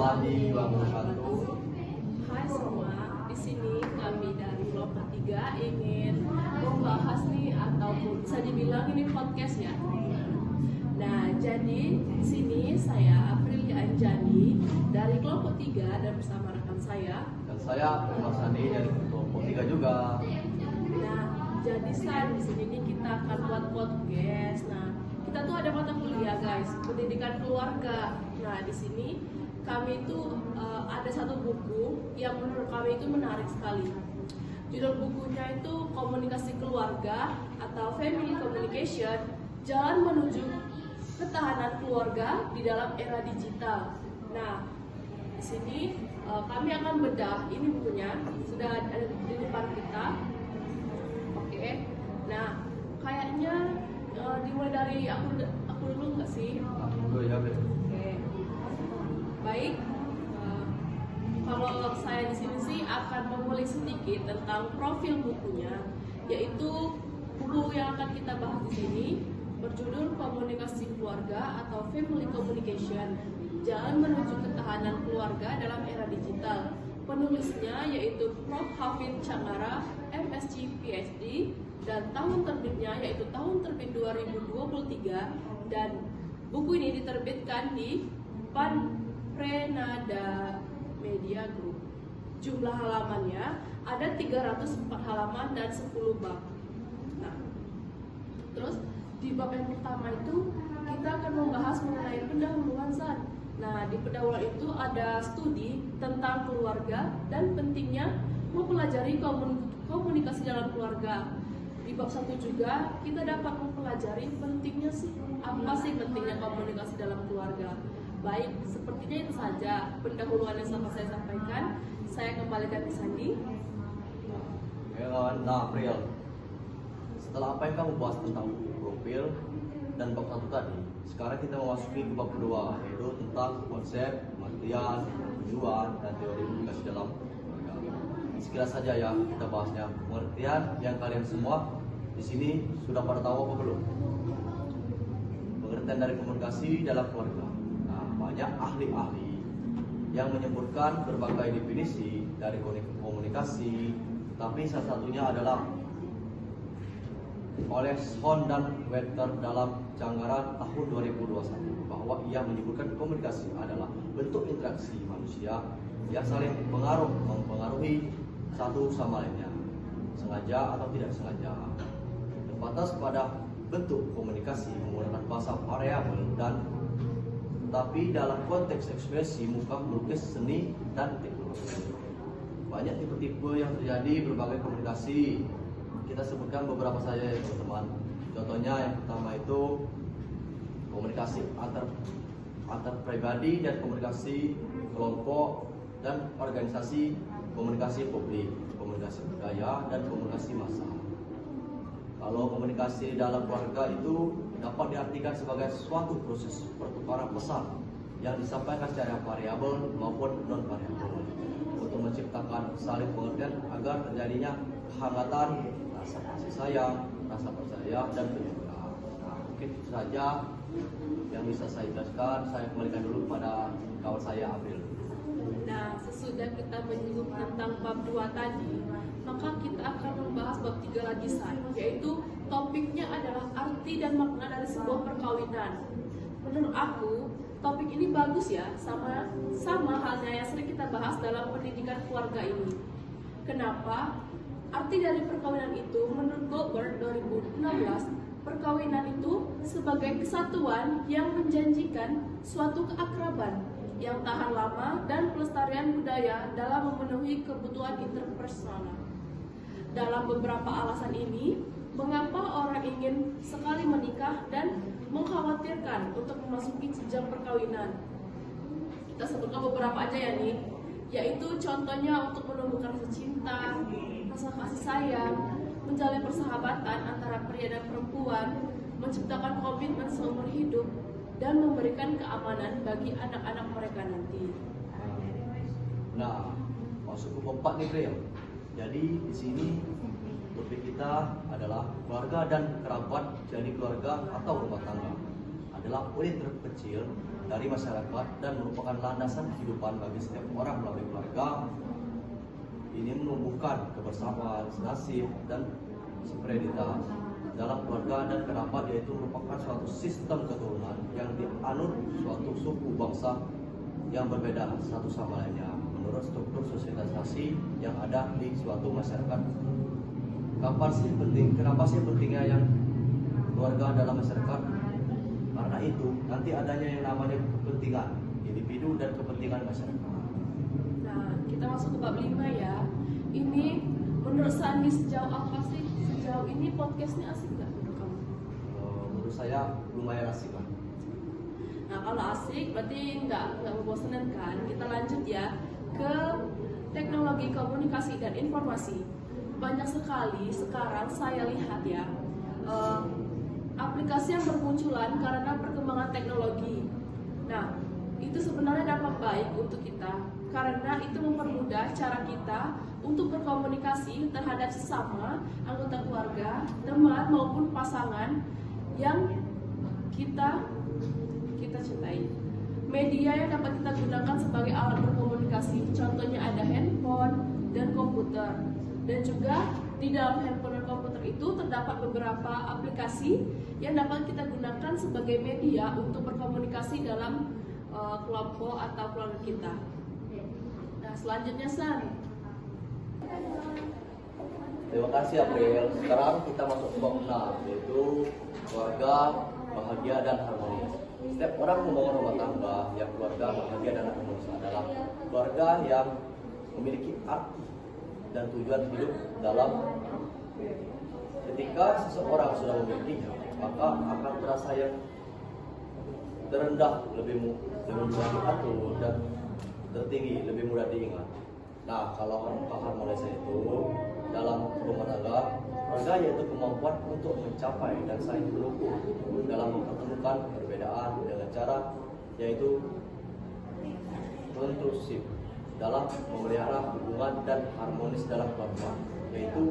warahmatullahi wabarakatuh. Hai semua, di sini kami dari kelompok 3 ingin membahas nih, ataupun bisa dibilang ini podcast ya. Nah, jadi di sini saya Aprilia Anjani dari kelompok 3 dan bersama rekan saya. Dan saya Mas Andi dari kelompok 3 juga. Nah, jadi di sini nih kita akan buat podcast. Nah, kita tuh ada mata kuliah guys, pendidikan keluarga. Nah, di sini kami itu ada satu buku yang menurut kami itu menarik sekali. Judul bukunya itu Komunikasi Keluarga atau Family Communication, Jalan Menuju Ketahanan Keluarga di dalam Era Digital. Nah, di sini kami akan bedah ini bukunya, sudah ada di depan kita. Oke. Nah, kayaknya dimulai dari aku dulu nggak sih? Aku dulu ya, Beb. Oke. Baik. Kalau saya di sini sih akan mengulik sedikit tentang profil bukunya, yaitu buku yang akan kita bahas di sini berjudul Komunikasi Keluarga atau Family Communication, Jalan Menuju Ketahanan Keluarga dalam Era Digital. Penulisnya yaitu Prof. Hafid Cangara, MSc PhD, dan tahun terbitnya yaitu tahun terbit 2023, dan buku ini diterbitkan di Prenada Media Group. Jumlah halamannya ada 304 halaman dan 10 bab. Nah, terus di bab yang pertama itu kita akan membahas mengenai pendahuluan San. Nah, di pendahuluan itu ada studi tentang keluarga dan pentingnya mempelajari komunikasi dalam keluarga. Di bab 1 juga kita dapat mempelajari pentingnya sih, apa sih pentingnya komunikasi dalam keluarga. Baik, sepertinya itu saja pendahuluan yang sama saya sampaikan. Saya kembalikan ke Sandi. Nah, April. Setelah apa yang kamu bahas tentang profil dan bab 1 tadi, sekarang kita memasuki ke bab kedua, yaitu tentang konsep, pengertian, tujuan, dan teori komunikasi dalam keluarga. Sekilas saja ya kita bahasnya. Pengertian yang kalian semua di sini sudah pada tahu apa belum? Pengertian dari komunikasi dalam keluarga. Nah, banyak ahli-ahli yang menyebutkan berbagai definisi dari komunikasi, tapi salah satunya adalah oleh Schon dan Wetter dalam Canggaran tahun 2021, bahwa ia menyebutkan komunikasi adalah bentuk interaksi manusia yang saling mempengaruhi satu sama lainnya, sengaja atau tidak sengaja. Terbatas pada bentuk komunikasi menggunakan bahasa variabel dan tapi dalam konteks ekspresi muka, melukis, seni, dan teknologi. Banyak tipe-tipe yang terjadi berbagai komunikasi. Kita sebutkan beberapa saja ya teman-teman. Contohnya yang pertama itu komunikasi antar pribadi dan komunikasi kelompok dan organisasi, komunikasi publik, komunikasi budaya, dan komunikasi massa. Kalau komunikasi dalam keluarga itu dapat diartikan sebagai suatu proses pertukaran pesan yang disampaikan secara variabel maupun non variabel untuk menciptakan saling pengertian agar terjadinya kehangatan, rasa kasih sayang, rasa percaya, dan penyuka. Nah, mungkin itu saja yang bisa saya jelaskan. Saya kembalikan dulu kepada kawan saya April. Nah, sesudah kita menyinggung tentang bab 2 tadi, maka kita akan membahas bab 3 lagi, yaitu topiknya adalah arti dan makna dari sebuah perkawinan. Menurut aku, topik ini bagus ya, sama halnya yang sering kita bahas dalam pendidikan keluarga ini. Kenapa? Arti dari perkawinan itu, menurut Goldberg 2016, perkawinan itu sebagai kesatuan yang menjanjikan suatu keakraban yang tahan lama dan pelestarian budaya dalam memenuhi kebutuhan interpersonal. Dalam beberapa alasan ini, mengapa orang ingin sekali menikah dan mengkhawatirkan untuk memasuki jenjang perkawinan. Kita sebutkan beberapa aja ya nih, yaitu contohnya untuk menumbuhkan rasa cinta, rasa kasih sayang, menjalin persahabatan antara pria dan perempuan, menciptakan komitmen seumur hidup, dan memberikan keamanan bagi anak-anak mereka nanti. Nah, masuk ke keempat nih, Bro. Jadi di sini topik kita adalah keluarga dan kerabat, jadi keluarga atau rumah tangga. Ada adalah unit terkecil dari masyarakat dan merupakan landasan kehidupan bagi setiap orang melalui keluarga. Ini menumbuhkan kebersamaan, nasib, dan solidaritas dalam keluarga, dan kenapa dia itu merupakan suatu sistem keturunan yang dianut suatu suku bangsa yang berbeda satu sama lainnya menurut struktur sosialisasi yang ada di suatu masyarakat. Kenapa sih pentingnya yang keluarga dalam masyarakat? Karena itu nanti adanya yang namanya kepentingan individu dan kepentingan masyarakat. Nah, kita masuk ke bab 5 ya. Ini menurut Sandi sejauh apa sih? Sejauh ini podcastnya asik nggak menurut kamu? Menurut saya lumayan asik lah. Nah, kalau asik berarti nggak membosankan kan? Kita lanjut ya ke teknologi komunikasi dan informasi. Banyak sekali sekarang saya lihat ya aplikasi yang bermunculan karena perkembangan teknologi. Nah, itu sebenarnya dapat baik untuk kita karena itu mempermudah cara kita untuk berkomunikasi terhadap sesama anggota keluarga, teman maupun pasangan yang kita cintai. Media yang dapat kita gunakan sebagai alat berkomunikasi, contohnya ada handphone dan komputer. Dan juga di dalam handphone dan komputer itu terdapat beberapa aplikasi yang dapat kita gunakan sebagai media untuk berkomunikasi dalam kelompok atau keluarga kita. Nah, selanjutnya San. Terima kasih April. Sekarang kita masuk ke bab 6, yaitu keluarga bahagia dan harmonis. Setiap orang membangun rumah tangga yang keluarga bahagia dan harmonis adalah keluarga yang memiliki arti dan tujuan hidup dalam. Ketika seseorang sudah memilikinya, maka akan terasa yang terendah lebih mudah diatur dan tertinggi lebih mudah diingat. Nah, kalau keharmonisan itu dalam rumah tangga, keluarga yaitu kemampuan untuk mencapai dan saling mendukung dalam mempertemukan perbedaan dengan cara yaitu kondusif dalam memelihara hubungan dan harmonis dalam keluarga, yaitu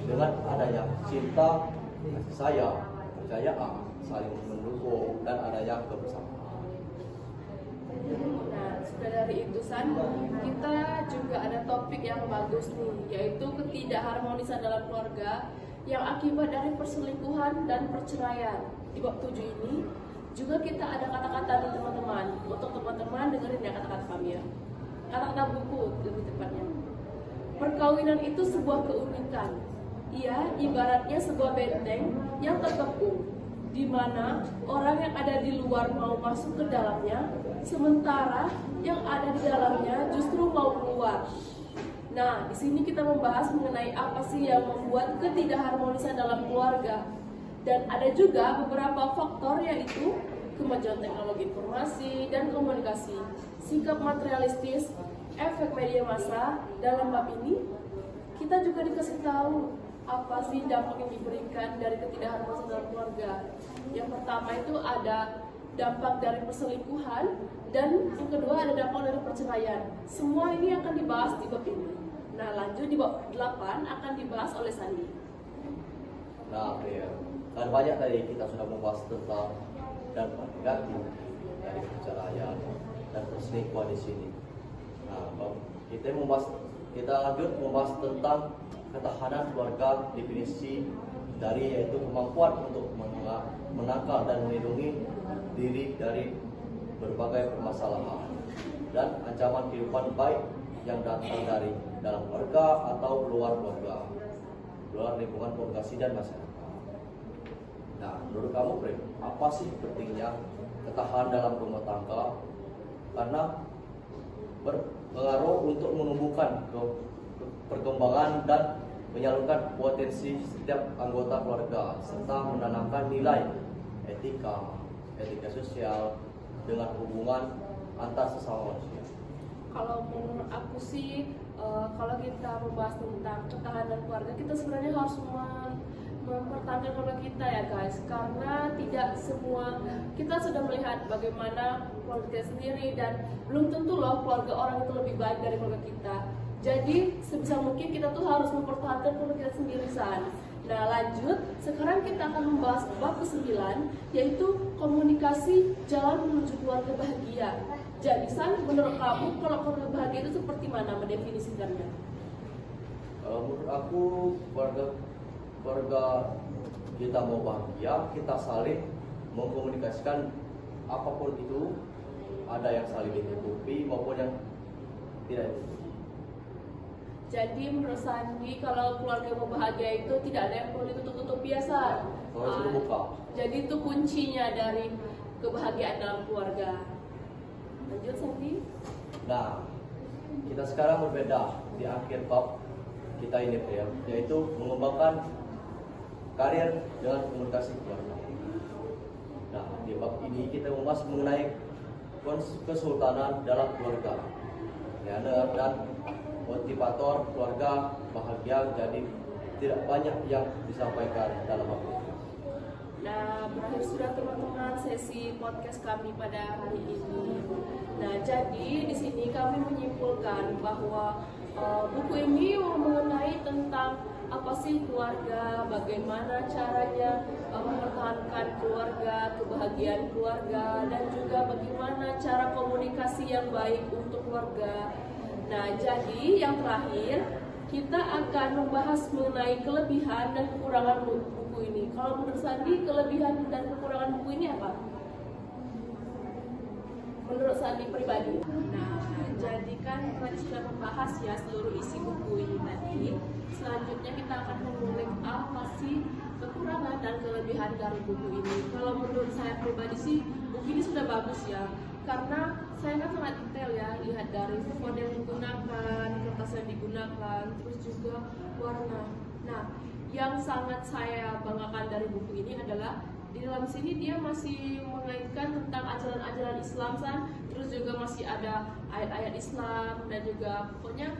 dengan adanya cinta, kasih sayang, kepercayaan, saling mendukung, dan adanya kebersamaan. Nah, sudah dari itu San, kita juga ada topik yang bagus nih, yaitu ketidakharmonisan dalam keluarga yang akibat dari perselingkuhan dan perceraian. Di bab 7 ini juga kita ada kata-kata nih teman-teman. Untuk teman-teman dengerin ya kata-kata kami ya. Kata-kata buku lebih tepatnya. Perkawinan itu sebuah keunikan. Ia ibaratnya sebuah benteng yang terkepung, di mana orang yang ada di luar mau masuk ke dalamnya, sementara yang ada di dalamnya justru mau keluar. Nah, di sini kita membahas mengenai apa sih yang membuat ketidakharmonisan dalam keluarga. Dan ada juga beberapa faktor, yaitu kemajuan teknologi informasi dan komunikasi, sikap materialistis, efek media massa. Dalam bab ini kita juga dikasih tahu apa sih dampak yang diberikan dari ketidakharmonisan dalam keluarga. Yang pertama itu ada dampak dari perselingkuhan, dan yang kedua ada dampak dari perceraian. Semua ini akan dibahas di bab ini. Nah, lanjut di bab 8 akan dibahas oleh Sandi. Nah, ya, kan banyak tadi kita sudah membahas tentang dampak negatif dari perceraian dan perselingkuhan di sini. Nah, kita lanjut membahas tentang ketahanan keluarga, definisi dari yaitu kemampuan untuk menangkal dan melindungi diri dari berbagai permasalahan dan ancaman kehidupan baik yang datang dari dalam keluarga atau luar keluarga, luar lingkungan komunikasi dan masyarakat. Nah, menurut kamu, Prim, apa sih pentingnya ketahanan dalam rumah tangga? Karena berpengaruh untuk menumbuhkan perkembangan dan menyalurkan potensi setiap anggota keluarga serta menanamkan nilai etika sosial dengan hubungan antar sesama manusia. Kalau menurut aku sih, kalau kita membahas tentang ketahanan keluarga, kita sebenarnya harus mempertahankan keluarga kita ya guys, karena tidak semua kita sudah melihat bagaimana keluarga kita sendiri, dan belum tentu loh keluarga orang itu lebih baik dari keluarga kita. Jadi sebisa mungkin kita tuh harus mempertahankan keluarga kita sendiri San. Nah lanjut, sekarang kita akan membahas bab ke-9, yaitu komunikasi jalan menuju keluarga bahagia. Jadi San, menurut kamu kalau keluarga bahagia itu seperti mana mendefinisikannya? Menurut aku keluarga kita mau bahagia, kita saling mengkomunikasikan apapun itu, ada yang saling ditutupi maupun yang tidak ditutupi. Jadi menurut Sandi kalau keluarga mau bahagia itu tidak ada yang perlu ditutup-tutup biasa. Harus terbuka. Jadi itu kuncinya dari kebahagiaan dalam keluarga. Lanjut Sandi. Nah, kita sekarang berbeda di akhir bab kita ini, yaitu mengembangkan karir dengan komunikasi keluarga. Nah, di bab ini kita membahas mengenai kesultanan dalam keluarga, dan motivator keluarga bahagia. Jadi tidak banyak yang disampaikan dalam bab ini. Nah, berakhir sudah teman-teman sesi podcast kami pada hari ini. Nah, jadi di sini kami menyimpulkan bahwa buku ini mengenai tentang apa sih keluarga, bagaimana caranya mempertahankan keluarga, kebahagiaan keluarga, dan juga bagaimana cara komunikasi yang baik untuk keluarga. Nah, jadi yang terakhir kita akan membahas mengenai kelebihan dan kekurangan buku ini. Kalau menurut Sandi, kelebihan dan kekurangan buku ini apa? Menurut Sandi pribadi. Nah, jadi kan tadi sudah membahas ya seluruh isi buku ini tadi. Selanjutnya kita akan mengulik apa sih kekurangan dan kelebihan dari buku ini. Kalau menurut saya pribadi sih, buku ini sudah bagus ya. Karena saya kan sangat detail ya, lihat dari font yang digunakan, kertas yang digunakan, terus juga warna. Nah, yang sangat saya banggakan dari buku ini adalah di dalam sini dia masih mengaitkan tentang ajaran-ajaran Islam, terus juga masih ada ayat-ayat Islam dan juga pokoknya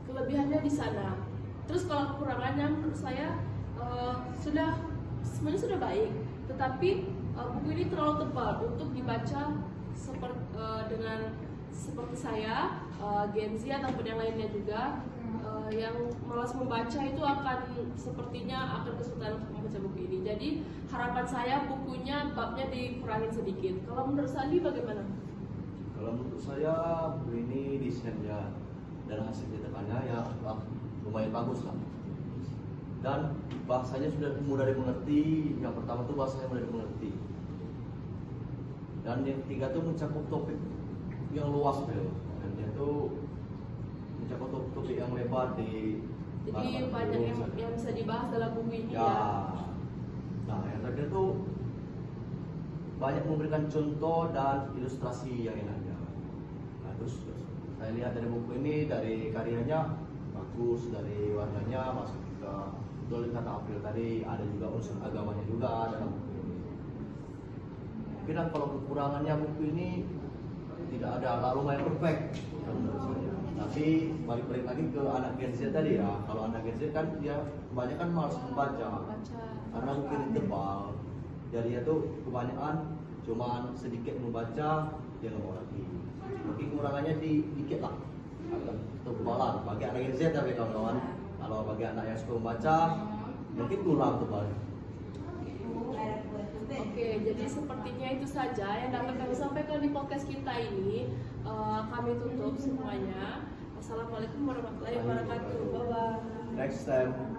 kelebihannya di sana. Terus kalau kekurangannya menurut saya sebenarnya sudah baik, tetapi buku ini terlalu tebal untuk dibaca seperti saya, Gen Z ataupun yang lainnya juga. Yang malas membaca itu sepertinya akan kesulitan untuk membaca buku ini. Jadi harapan saya bukunya babnya dikurangin sedikit. Kalau menurut Sandi bagaimana? Kalau menurut saya buku ini desainnya dan hasil cetakannya ya lumayan bagus lah. Dan bahasanya sudah mudah dimengerti. Yang pertama tuh bahasanya mudah dimengerti. Dan yang ketiga tuh mencakup topik yang luas beliau. Dan dia tuh mencakup topik yang lebar di. Jadi banyak yang bisa dibahas dalam buku ini ya. Nah, yang terakhir tuh banyak memberikan contoh dan ilustrasi yang indah. Nah, terus saya lihat dari buku ini, dari karyanya bagus, dari warnanya masuk ke betul kata April tadi, ada juga unsur agamanya juga dalam buku ini. Mungkin kalau kekurangannya buku ini tidak ada lumayan perfect menurut saya. Tapi balik lagi ke anak Gen Z tadi ya. Kalau anak Gen Z kan dia kebanyakan malas membaca karena buku ini tebal. Jadi itu kebanyakan cuman sedikit membaca dia nggak mau lagi. Mungkin kurangannya dikit lah, agak tebalan bagi anak Gen Z tapi kawan-kawan. Kalau bagi anak yang suka membaca mungkin kurang tebal. Oke, jadi sepertinya itu saja yang dapat kami sampaikan di podcast kita ini. Kami tutup semuanya. Wassalamualaikum warahmatullahi wabarakatuh. Bye bye. Next time.